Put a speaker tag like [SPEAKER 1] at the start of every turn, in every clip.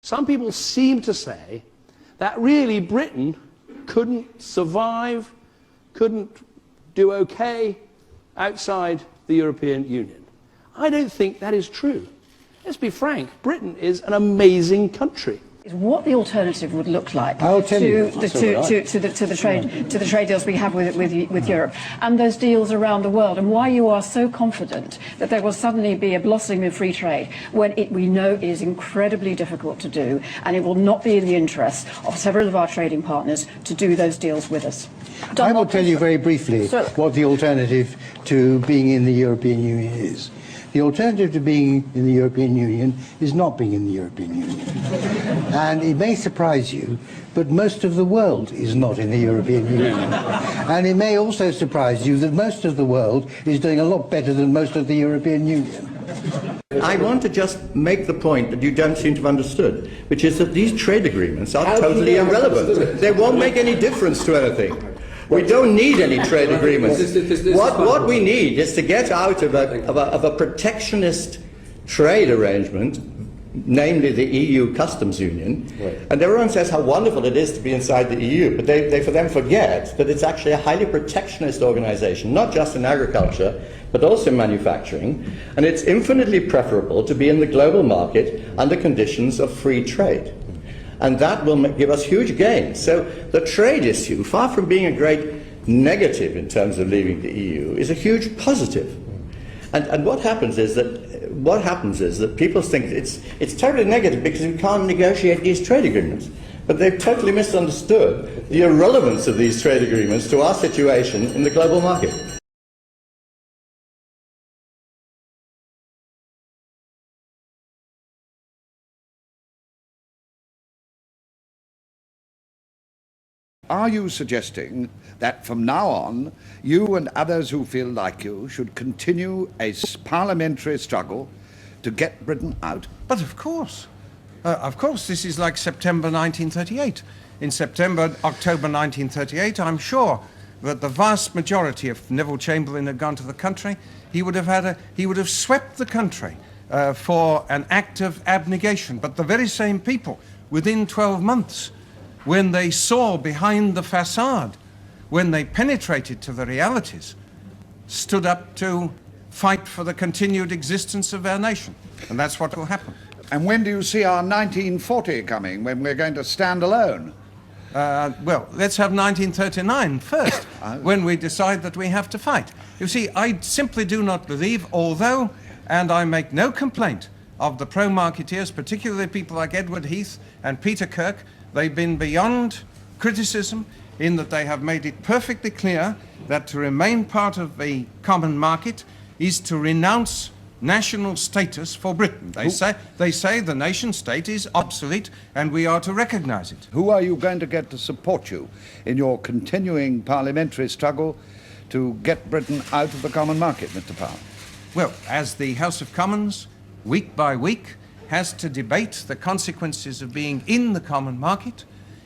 [SPEAKER 1] Some people seem to say that really Britain couldn't survive, couldn't do okay outside the European Union. I don't think that is true. Let's be frank, Britain is an amazing country.
[SPEAKER 2] What the alternative would look like
[SPEAKER 3] to
[SPEAKER 2] the trade deals we have with Europe and those deals around the world, and why you are so confident that there will suddenly be a blossoming of free trade when we know it is incredibly difficult to do, and it will not be in the interest of several of our trading partners to do those deals with us.
[SPEAKER 3] I will tell you very briefly what the alternative to being in the European Union is. The alternative to being in the European Union is not being in the European Union. And it may surprise you, but most of the world is not in the European Union. And it may also surprise you that most of the world is doing a lot better than most of the European Union.
[SPEAKER 4] I want to just make the point that you don't seem to have understood, which is that these trade agreements are totally irrelevant. They won't make any difference to anything. We don't need any trade agreements. What we need is to get out of a protectionist trade arrangement, namely the EU customs union. Right. And everyone says how wonderful it is to be inside the EU, but they for them forget that it's actually a highly protectionist organization, not just in agriculture, but also in manufacturing. And it's infinitely preferable to be in the global market under conditions of free trade. And that will give us huge gains. So the trade issue, far from being a great negative in terms of leaving the EU, is a huge positive. And what happens is that people think it's terribly negative because we can't negotiate these trade agreements. But they've totally misunderstood the irrelevance of these trade agreements to our situation in the global market.
[SPEAKER 5] Are you suggesting that from now on, you and others who feel like you should continue a parliamentary struggle to get Britain out?
[SPEAKER 6] But of course, this is like September 1938. In September, October 1938, I'm sure that the vast majority of Neville Chamberlain had gone to the country. He would have swept the country for an act of abnegation. But the very same people, within 12 months, when they saw behind the facade, when they penetrated to the realities, stood up to fight for the continued existence of our nation. And that's what will happen.
[SPEAKER 5] And when do you see our 1940 coming, when we're going to stand alone?
[SPEAKER 6] Well, let's have 1939 first, when we decide that we have to fight. You see, I simply do not believe, although, and I make no complaint of the pro-marketeers, particularly people like Edward Heath and Peter Kirk. They've been beyond criticism in that they have made it perfectly clear that to remain part of the common market is to renounce national status for Britain. They say the nation state is obsolete and we are to recognize it.
[SPEAKER 5] Who are you going to get to support you in your continuing parliamentary struggle to get Britain out of the common market, Mr. Powell?
[SPEAKER 6] Well, as the House of Commons, week by week, has to debate the consequences of being in the common market,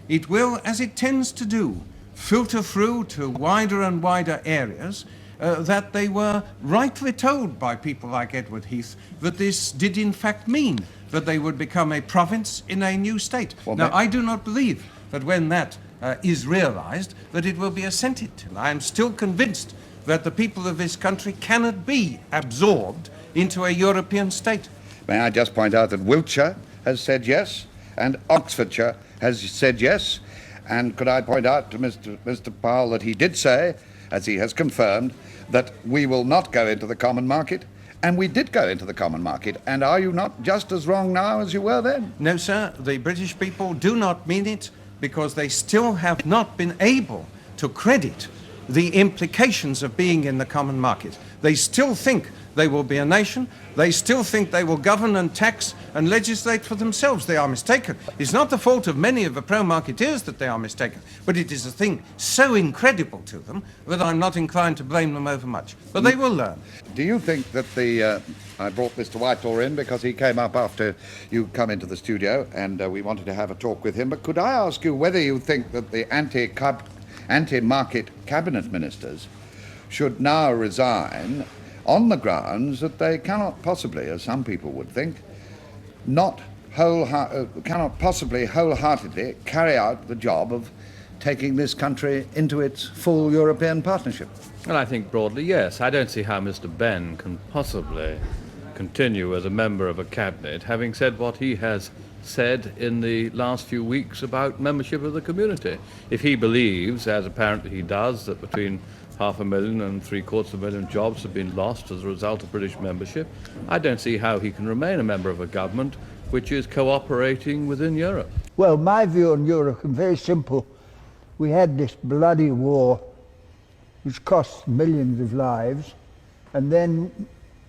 [SPEAKER 6] it will, as it tends to do, filter through to wider and wider areas that they were rightly told by people like Edward Heath that this did in fact mean that they would become a province in a new state. Well, now, I do not believe that when that is realized, that it will be assented to. I am still convinced that the people of this country cannot be absorbed into a European state.
[SPEAKER 5] May I just point out that Wiltshire has said yes, and Oxfordshire has said yes, and could I point out to Mr. Powell that he did say, as he has confirmed, that we will not go into the common market, and we did go into the common market, and are you not just as wrong now as you were then?
[SPEAKER 6] No, sir, the British people do not mean it, because they still have not been able to credit the implications of being in the common market. They still think they will be a nation. They still think they will govern and tax and legislate for themselves. They are mistaken. It's not the fault of many of the pro-marketeers that they are mistaken, but it is a thing so incredible to them that I'm not inclined to blame them overmuch. But they will learn.
[SPEAKER 5] Do you think that I brought Mr. Whitelaw in because he came up after you come into the studio and we wanted to have a talk with him, but could I ask you whether you think that the anti-market cabinet ministers should now resign on the grounds that they cannot possibly, as some people would think, not cannot possibly wholeheartedly carry out the job of taking this country into its full European partnership?
[SPEAKER 7] Well, I think broadly, yes. I don't see how Mr. Benn can possibly continue as a member of a cabinet, having said what he has said in the last few weeks about membership of the community. If he believes, as apparently he does, that between 500,000 and 750,000 jobs have been lost as a result of British membership, I don't see how he can remain a member of a government which is cooperating within Europe.
[SPEAKER 8] Well, my view on Europe is very simple. We had this bloody war which cost millions of lives, and then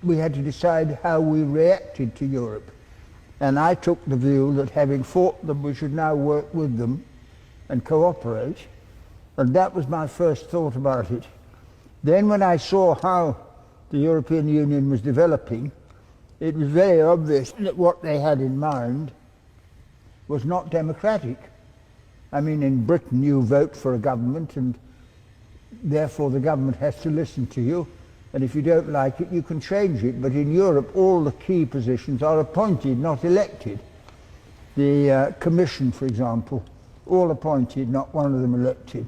[SPEAKER 8] we had to decide how we reacted to Europe. And I took the view that having fought them, we should now work with them and cooperate. And that was my first thought about it. Then when I saw how the European Union was developing, it was very obvious that what they had in mind was not democratic. I mean, in Britain you vote for a government and therefore the government has to listen to you, and if you don't like it you can change it. But in Europe all the key positions are appointed, not elected. The Commission, for example, all appointed, not one of them elected.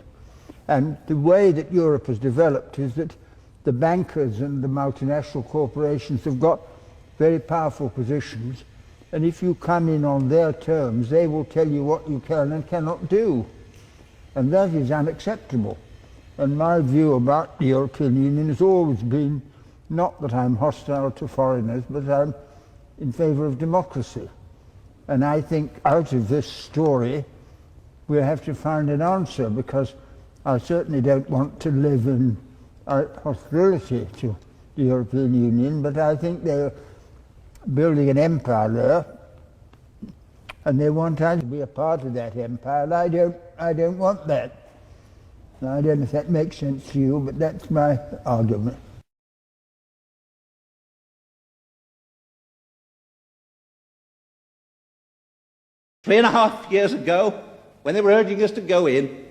[SPEAKER 8] And the way that Europe has developed is that the bankers and the multinational corporations have got very powerful positions, and if you come in on their terms, they will tell you what you can and cannot do. And that is unacceptable. And my view about the European Union has always been, not that I'm hostile to foreigners, but I'm in favour of democracy. And I think out of this story, we'll have to find an answer, because I certainly don't want to live in hostility to the European Union, but I think they're building an empire there, and they want us to be a part of that empire, and I don't want that. Now, I don't know if that makes sense to you, but that's my argument.
[SPEAKER 9] Three and a half years ago, when they were urging us to go in,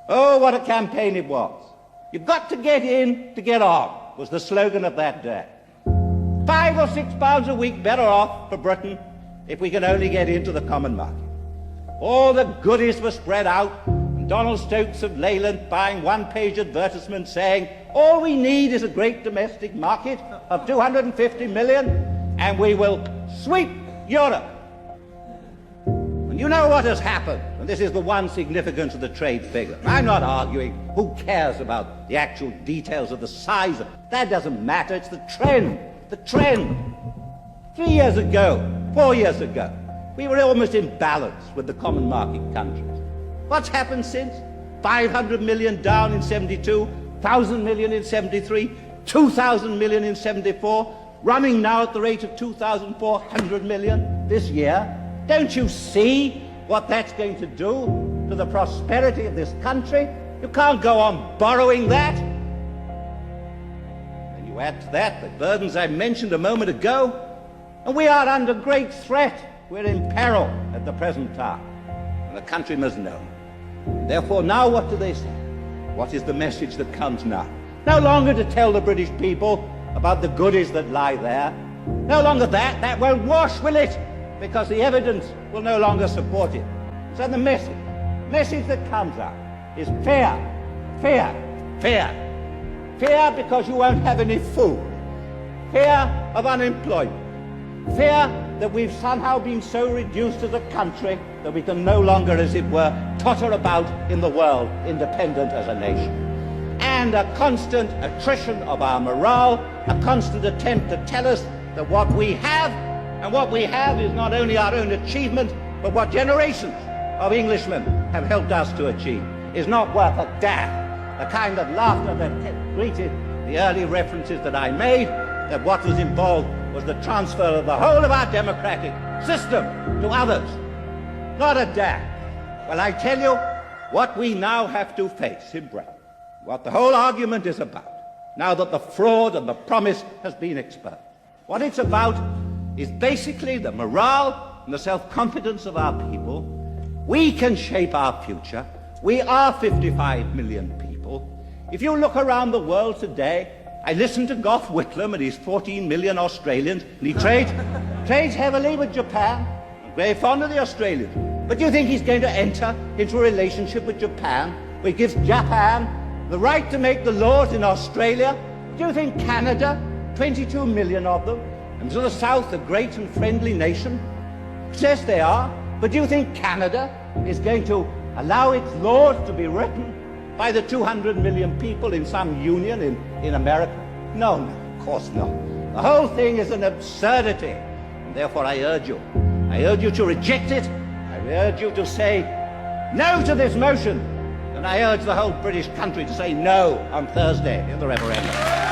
[SPEAKER 9] oh, what a campaign it was. You've got to get in to get on, was the slogan of that day. £5 or £6 a week better off for Britain if we can only get into the common market. All the goodies were spread out, and Donald Stokes of Leyland buying one-page advertisements saying, all we need is a great domestic market of 250 million, and we will sweep Europe. And you know what has happened, and this is the one significance of the trade figure. I'm not arguing who cares about the actual details of the size of it. That doesn't matter, it's the trend. The trend. 3 years ago, 4 years ago, we were almost in balance with the common market countries. What's happened since? 500 million down in 72, 1,000 million in 73, 2,000 million in 74, running now at the rate of 2,400 million this year. Don't you see what that's going to do to the prosperity of this country? You can't go on borrowing that. You add to that the burdens I mentioned a moment ago, and we are under great threat. We're in peril at the present time, and the country must know. Therefore, now what do they say? What is the message that comes now? No longer to tell the British people about the goodies that lie there. No longer that. That won't wash, will it? Because the evidence will no longer support it. So the message that comes out is fear, fear, fear. Fear because you won't have any food. Fear of unemployment. Fear that we've somehow been so reduced as a country that we can no longer, as it were, totter about in the world, independent as a nation. And a constant attrition of our morale, a constant attempt to tell us that what we have, and what we have is not only our own achievement, but what generations of Englishmen have helped us to achieve, is not worth a damn. The kind of laughter that greeted the early references that I made, that what was involved was the transfer of the whole of our democratic system to others. Not a damn. Well, I tell you what we now have to face in Britain, what the whole argument is about, now that the fraud and the promise has been exposed. What it's about is basically the morale and the self-confidence of our people. We can shape our future. We are 55 million people. If you look around the world today, I listened to Gough Whitlam and his 14 million Australians, and he trades heavily with Japan. very fond of the Australians. But do you think he's going to enter into a relationship with Japan, where he gives Japan the right to make the laws in Australia? Do you think Canada, 22 million of them, and to the south a great and friendly nation? Yes, they are. But do you think Canada is going to allow its laws to be written by the 200 million people in some union in America? No, of course not. The whole thing is an absurdity. And therefore I urge you to reject it. I urge you to say no to this motion. And I urge the whole British country to say no on Thursday in the referendum.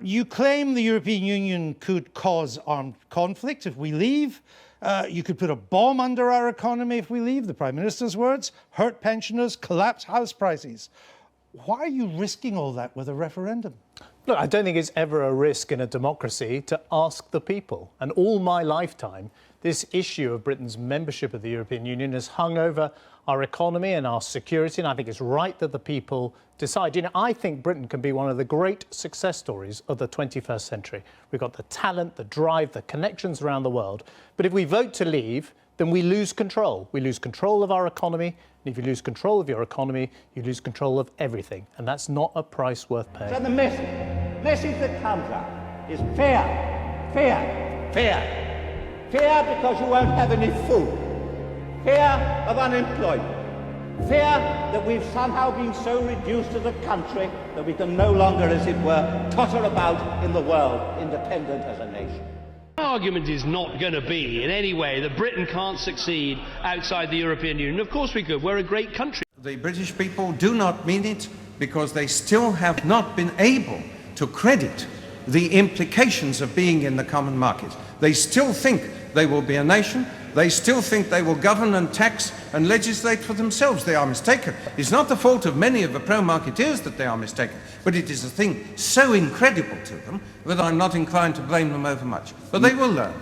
[SPEAKER 10] You claim the European Union could cause armed conflict if we leave. You could put a bomb under our economy if we leave, the Prime Minister's words, hurt pensioners, collapse house prices. Why are you risking all that with a referendum?
[SPEAKER 11] Look, I don't think it's ever a risk in a democracy to ask the people. And all my lifetime, this issue of Britain's membership of the European Union has hung over our economy and our security, and I think it's right that the people decide. You know, I think Britain can be one of the great success stories of the 21st century. We've got the talent, the drive, the connections around the world. But if we vote to leave, then we lose control. We lose control of our economy. And if you lose control of your economy, you lose control of everything. And that's not a price worth paying.
[SPEAKER 9] So the message that comes up is fear, fear, fear. Fear because you won't have any food. Fear of unemployment. Fear that we've somehow been so reduced as a country that we can no longer, as it were, totter about in the world, independent as a nation.
[SPEAKER 12] My argument is not going to be in any way that Britain can't succeed outside the European Union. Of course we could. We're a great country.
[SPEAKER 6] The British people do not mean it because they still have not been able to credit the implications of being in the common market. They still think they will be a nation. They still think they will govern and tax and legislate for themselves. They are mistaken. It's not the fault of many of the pro-marketeers that they are mistaken, but it is a thing so incredible to them that I'm not inclined to blame them overmuch. But they will learn.